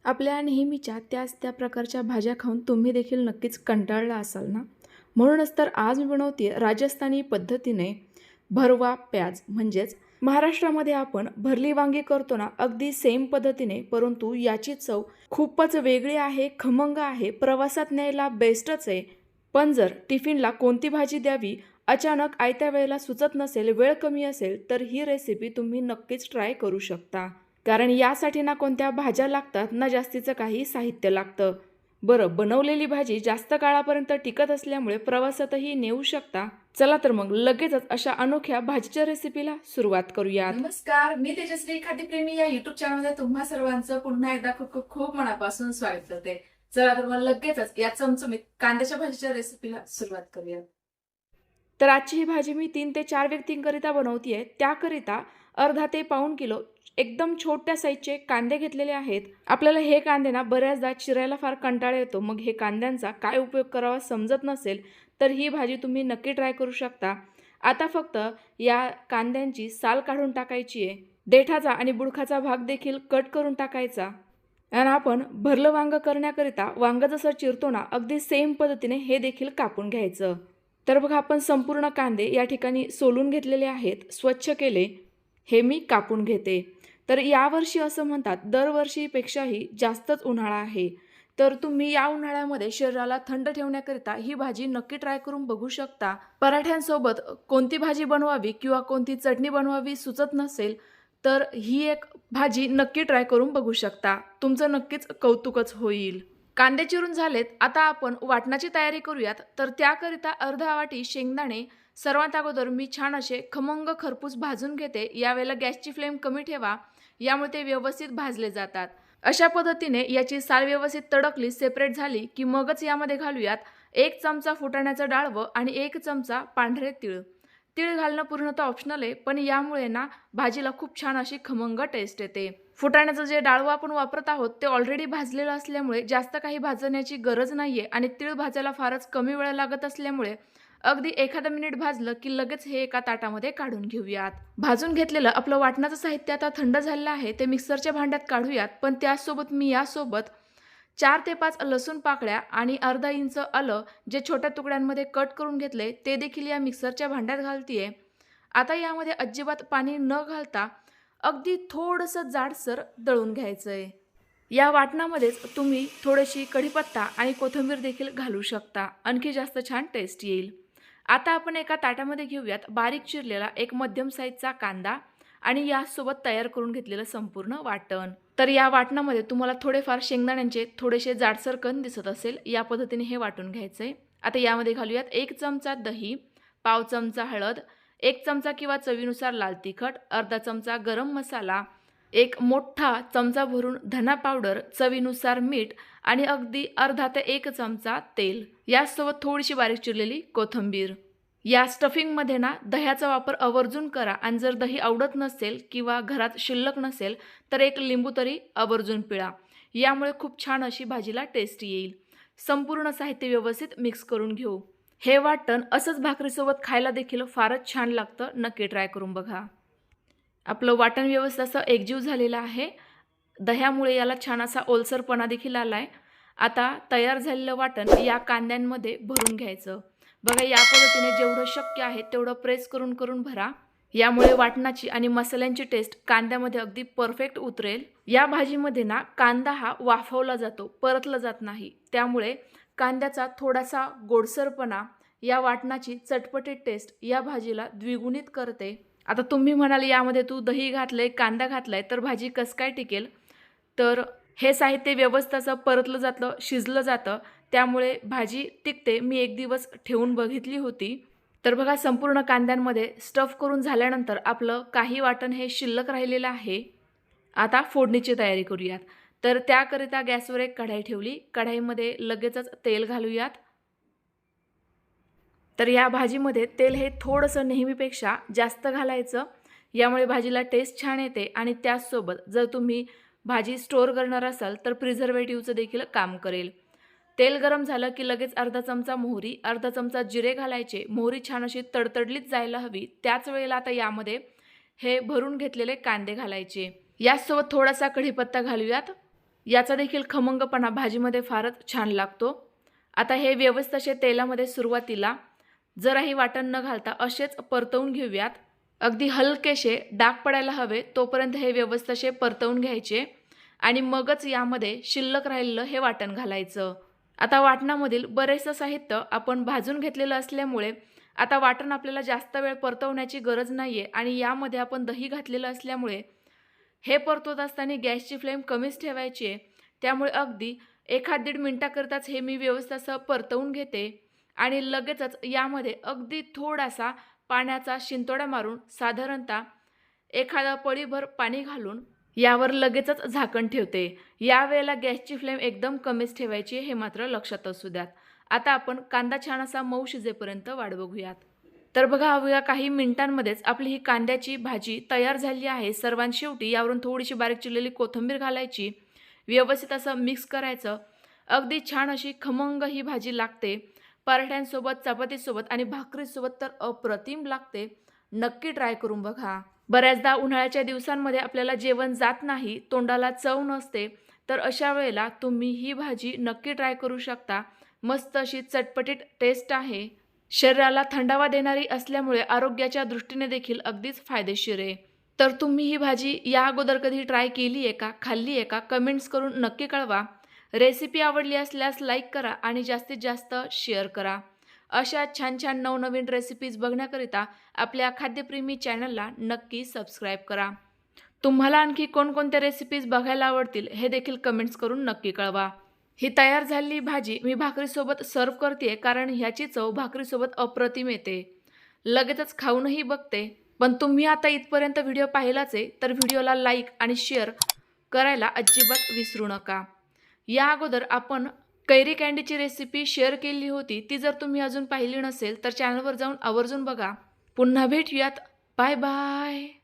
आपल्या नेहमीच्या त्याच त्या प्रकारच्या भाज्या खाऊन तुम्ही देखील नक्कीच कंटाळला असाल ना. म्हणूनच तर आज मी बनवते राजस्थानी पद्धतीने भरवा प्याज. म्हणजेच महाराष्ट्रामध्ये आपण भरली वांगी करतो ना, अगदी सेम पद्धतीने, परंतु याची चव खूपच वेगळी आहे, खमंग आहे, प्रवासात न्यायला बेस्टच आहे. पण जर टिफिनला कोणती भाजी द्यावी अचानक आयत्या वेळेला सुचत नसेल, वेळ कमी असेल, तर ही रेसिपी तुम्ही नक्कीच ट्राय करू शकता. कारण यासाठी ना कोणत्या भाज्या लागतात ना जास्तीचं काही साहित्य लागतं. बरं, बनवलेली भाजी जास्त काळापर्यंत टिकत असल्यामुळे प्रवासातही नेऊ शकता. चला तर मग लगेचच अशा अनोख्या भाजीच्या रेसिपीला सुरुवात करूयात. नमस्कार, मी तेजश्री खाद्यप्रेमी या युट्यूब चॅनलमध्ये तुम्हा सर्वांचं पुन्हा एकदा खूप खूप खूप मनापासून स्वागत करते. चला तर मग लगेचच या चमचमीत कांद्याच्या भाजीच्या रेसिपीला सुरुवात करूया. तर आजची ही भाजी मी 3 ते 4 व्यक्तींकरिता बनवतीये. त्याकरिता अर्धा ते पाऊण किलो एकदम छोट्या साईजचे कांदे घेतलेले आहेत. आपल्याला हे कांदे ना बऱ्याचदा चिरायला फार कंटाळा येतो. मग हे कांद्यांचा काय उपयोग करावा समजत नसेल तर ही भाजी तुम्ही नक्की ट्राय करू शकता. आता फक्त या कांद्यांची साल काढून टाकायची आहे. देठाचा आणि बुडखाचा भाग देखील कट करून टाकायचा. आणि आपण भरलं वांग करण्याकरिता वांग जसं चिरतो ना, अगदी सेम पद्धतीने हे देखील कापून घ्यायचं. तर बघा, आपण संपूर्ण कांदे या ठिकाणी सोलून घेतलेले आहेत, स्वच्छ केले. हे मी कापून घेते. तर यावर्षी असं म्हणतात दरवर्षीपेक्षाही जास्तच उन्हाळा आहे. तर तुम्ही या उन्हाळ्यामध्ये शरीराला थंड ठेवण्याकरिता ही भाजी नक्की ट्राय करून बघू शकता. पराठ्यांसोबत कोणती भाजी बनवावी किंवा कोणती चटणी बनवावी सुचत नसेल तर ही एक भाजी नक्की ट्राय करून बघू शकता. तुमचं नक्कीच कौतुकच होईल. कांदे चिरून झालेत. आता आपण वाटणाची तयारी करूयात. तर त्याकरिता अर्धा वाटी शेंगदाणे सर्वात अगोदर मी छान असे खमंग खरपूस भाजून घेते. यावेळेला गॅसची फ्लेम कमी ठेवा, यामुळे ते व्यवस्थित भाजले जातात. अशा पद्धतीने याची साल व्यवस्थित तडकली, सेपरेट झाली की मगच यामध्ये घालूयात 1 चमचा फुटाण्याचं डाळवं आणि 1 चमचा पांढरे तीळ. तीळ घालणं पूर्णतः ऑप्शनल आहे, पण यामुळे ना भाजीला खूप छान अशी खमंग टेस्ट येते. फुटाण्याचं जे डाळवं आपण वापरत आहोत ते ऑलरेडी भाजलेलं असल्यामुळे जास्त काही भाजण्याची गरज नाहीये आणि तीळ भाजायला फारच कमी वेळ लागत असल्यामुळे अगदी एखादा मिनिट भाजलं की लगेच हे एका ताटामध्ये काढून घेऊयात. भाजून घेतलेलं आपलं वाटणाचं साहित्य आता थंड झालेलं आहे, ते मिक्सरच्या भांड्यात काढूयात. पण त्यासोबत मी यासोबत 4 ते 5 लसूण पाकळ्या आणि अर्धा इंच आलं जे छोट्या तुकड्यांमध्ये कट करून घेतले ते देखील या मिक्सरच्या भांड्यात घालतीये. आता यामध्ये अजिबात पाणी न घालता अगदी थोडंसं जाडसर दळून घ्यायचंय. या वाटणामध्येच तुम्ही थोडीशी कढीपत्ता आणि कोथिंबीर देखील घालू शकता, आणखी जास्त छान टेस्ट येईल. आता आपण एका ताटामध्ये घेऊयात बारीक चिरलेला एक मध्यम साईजचा कांदा आणि यासोबत तयार करून घेतलेलं संपूर्ण वाटण. तर या वाटणामध्ये तुम्हाला थोडेफार शेंगदाण्यांचे थोडेसे जाडसर कण दिसत असेल, या पद्धतीने हे वाटून घ्यायचंय. आता यामध्ये घालूयात 1 चमचा दही, पाव चमचा हळद, 1 चमचा किंवा चवीनुसार लाल तिखट, अर्धा चमचा गरम मसाला, 1 मोठा चमचा भरून धना पावडर, चवीनुसार मीठ आणि अगदी अर्धा ते 1 चमचा तेल. यासोबत थोडीशी बारीक चिरलेली कोथिंबीर. या स्टफिंगमध्ये ना दह्याचा वापर आवर्जून करा आणि जर दही आवडत नसेल किंवा घरात शिल्लक नसेल तर 1 लिंबू तरी आवर्जून पिळा. यामुळे खूप छान अशी भाजीला टेस्ट येईल. संपूर्ण साहित्य व्यवस्थित मिक्स करून घेऊ. हे वाटण असंच भाकरीसोबत खायला देखील फारच छान लागतं. नक्की ट्राय करून बघा. आपलं वाटण व्यवस्थित असं एकजीव झालेलं आहे. दह्यामुळे याला छान असा ओलसरपणा देखील आलाय. आता तयार झालेलं वाटण या कांद्यांमध्ये भरून घ्यायचं. बघा, या पद्धतीने जेवढं शक्य आहे तेवढं प्रेस करून करून भरा. यामुळे वाटणाची आणि मसाल्यांची टेस्ट कांद्यामध्ये अगदी परफेक्ट उतरेल. या भाजीमध्ये ना कांदा हा वाफवला जातो, परतला जात नाही. त्यामुळे कांद्याचा थोडासा गोडसरपणा या वाटणाची चटपटीत टेस्ट या भाजीला द्विगुणित करते. आता तुम्ही म्हणाल यामध्ये तू दही घातलंय, कांदा घातलाय, तर भाजी कसं काय टिकेल? तर हे साहित्य व्यवस्थित असं परतलं जातं, शिजलं जातं, त्यामुळे भाजी टिकते. मी 1 दिवस ठेवून बघितली होती. तर बघा, संपूर्ण कांद्यांमध्ये स्टफ करून झाल्यानंतर आपलं काही वाटण हे शिल्लक राहिलेलं आहे. आता फोडणीची तयारी करूयात. तर त्याकरिता गॅसवर एक कढाई ठेवली. कढाईमध्ये लगेचच तेल घालूयात. तर या भाजीमध्ये तेल हे थोडंसं नेहमीपेक्षा जास्त घालायचं. यामुळे भाजीला टेस्ट छान येते आणि त्याचसोबत जर तुम्ही भाजी स्टोअर करणार असाल तर प्रिझर्वेटिव्हचं देखील काम करेल. तेल गरम झालं की लगेच अर्धा चमचा मोहरी, अर्धा चमचा जिरे घालायचे. मोहरी छान अशी तडतडलीच जायला हवी. त्याच वेळेला आता यामध्ये हे भरून घेतलेले कांदे घालायचे. याचसोबत थोडासा कढीपत्ता घालूयात. याचा देखील खमंगपणा भाजीमध्ये फारच छान लागतो. आता हे व्यवस्थित असे तेलामध्ये सुरुवातीला जराही वाटण न घालता असेच परतवून घेऊयात. अगदी हलकेसे डाग पडायला हवे तोपर्यंत हे व्यवस्थित असे परतवून घ्यायचे आणि मगच यामध्ये शिल्लक राहिलेलं हे वाटण घालायचं. आता वाटणामधील बरेचसं साहित्य आपण भाजून घेतलेलं असल्यामुळे आता वाटण आपल्याला जास्त वेळ परतवण्याची गरज नाही आहे आणि यामध्ये आपण दही घातलेलं असल्यामुळे हे परतवत असताना गॅसची फ्लेम कमीच ठेवायची आहे. त्यामुळे अगदी 1-1.5 मिनटाकरताच हे मी व्यवस्थित असं परतवून घेते आणि लगेचच यामध्ये अगदी थोडासा पाण्याचा शिंतोडा मारून साधारणतः एखादा पळीभर पाणी घालून यावर लगेचच झाकण ठेवते. यावेळेला गॅसची फ्लेम एकदम कमीच ठेवायची हे मात्र लक्षात असू द्यात. आता आपण कांदा छान असा मऊ शिजेपर्यंत वाट बघूयात. तर बघा अवघ्या काही मिनिटांमध्येच आपली ही कांद्याची भाजी तयार झाली आहे. सर्वात शेवटी यावरून थोडीशी बारीक चिरलेली कोथिंबीर घालायची, व्यवस्थित असं मिक्स करायचं. अगदी छान अशी खमंग ही भाजी लागते. पराठ्यांसोबत, चपातीसोबत आणि भाकरीसोबत तर अप्रतिम लागते. नक्की ट्राय करून बघा. बऱ्याचदा उन्हाळ्याच्या दिवसांमध्ये आपल्याला जेवण जात नाही, तोंडाला चव नसते, तर अशा वेळेला तुम्ही ही भाजी नक्की ट्राय करू शकता. मस्त अशी चटपटीत टेस्ट आहे. शरीराला थंडावा देणारी असल्यामुळे आरोग्याच्या दृष्टीने देखील अगदीच फायदेशीर आहे. तर तुम्ही ही भाजी या अगोदर कधी ट्राय केली आहे का, खाल्ली आहे का, कमेंट्स करून नक्की कळवा. रेसिपी आवडली असल्यास लाईक करा आणि जास्तीत जास्त शेअर करा. अशा छान छान नवनवीन रेसिपीज बघण्याकरिता आपल्या खाद्यप्रेमी चॅनलला नक्की सबस्क्राईब करा. तुम्हाला आणखी कोणकोणत्या रेसिपीज बघायला आवडतील हे देखील कमेंट्स करून नक्की कळवा. ही तयार झालेली भाजी मी भाकरीसोबत सर्व करते कारण ह्याची चव भाकरीसोबत अप्रतिम येते. लगेचच खाऊनही बघते. पण तुम्ही आता इथपर्यंत व्हिडिओ पाहिलाच आहे तर व्हिडिओला लाईक आणि शेअर करायला अजिबात विसरू नका. या अगोदर आपण कैरी कँडीची रेसिपी शेअर केली होती, ती जर तुम्ही अजून पाहिली नसेल तर चॅनलवर जाऊन आवर्जून बघा. पुन्हा भेटूयात. Bye bye.